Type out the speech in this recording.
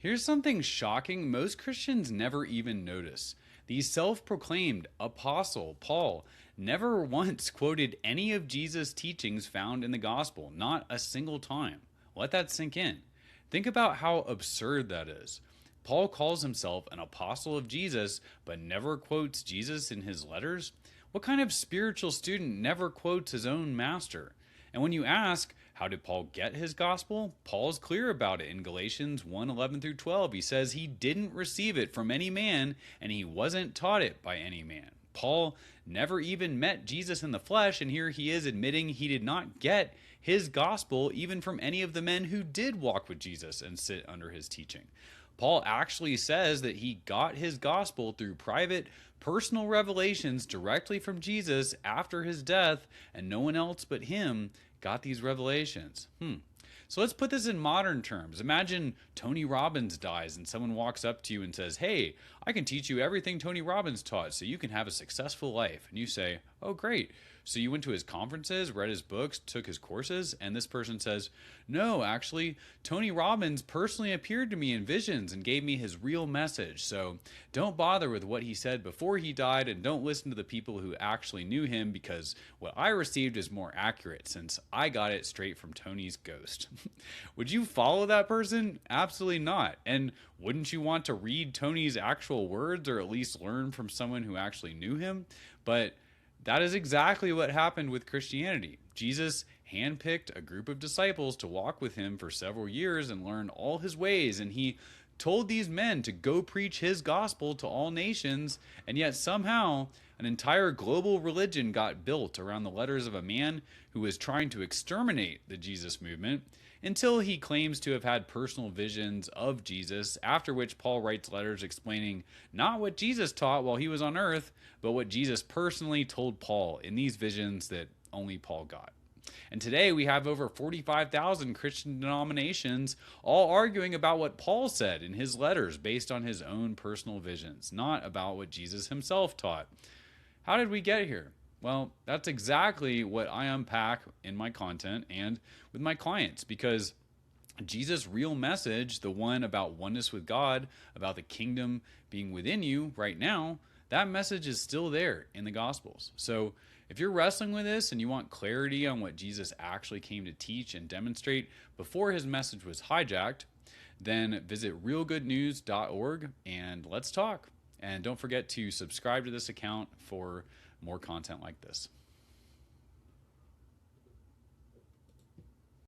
Here's something shocking most Christians never even notice. The self proclaimed apostle, Paul, never once quoted any of Jesus' teachings found in the gospel, not a single time. Let that sink in. Think about how absurd that is. Paul calls himself an apostle of Jesus, but never quotes Jesus in his letters? What kind of spiritual student never quotes his own master? And when you ask, how did Paul get his gospel? Paul's clear about it in Galatians 1:11 through 12. He says he didn't receive it from any man, and he wasn't taught it by any man. Paul never even met Jesus in the flesh, and here he is admitting he did not get his gospel even from any of the men who did walk with Jesus and sit under his teaching. Paul actually says that he got his gospel through private, personal revelations directly from Jesus after his death, and no one else but him got these revelations. So let's put this in modern terms. Imagine Tony Robbins dies and someone walks up to you and says, "Hey, I can teach you everything Tony Robbins taught so you can have a successful life." And you say, "Oh, great. So you went to his conferences, read his books, took his courses?" And this person says, "No, actually, Tony Robbins personally appeared to me in visions and gave me his real message. So don't bother with what he said before he died, and don't listen to the people who actually knew him, because what I received is more accurate since I got it straight from Tony's ghost." Would you follow that person? Absolutely not. And wouldn't you want to read Tony's actual words, or at least learn from someone who actually knew him? But that is exactly what happened with Christianity. Jesus handpicked a group of disciples to walk with him for several years and learn all his ways, and he told these men to go preach his gospel to all nations, and yet somehow an entire global religion got built around the letters of a man who was trying to exterminate the Jesus movement, until he claims to have had personal visions of Jesus, after which Paul writes letters explaining not what Jesus taught while he was on earth, but what Jesus personally told Paul in these visions that only Paul got. And today we have over 45,000 Christian denominations, all arguing about what Paul said in his letters based on his own personal visions, not about what Jesus himself taught. How did we get here? Well, that's exactly what I unpack in my content and with my clients, because Jesus' real message, the one about oneness with God, about the kingdom being within you right now, that message is still there in the Gospels. So if you're wrestling with this and you want clarity on what Jesus actually came to teach and demonstrate before his message was hijacked, then visit realgoodnews.org and let's talk. And don't forget to subscribe to this account for more content like this.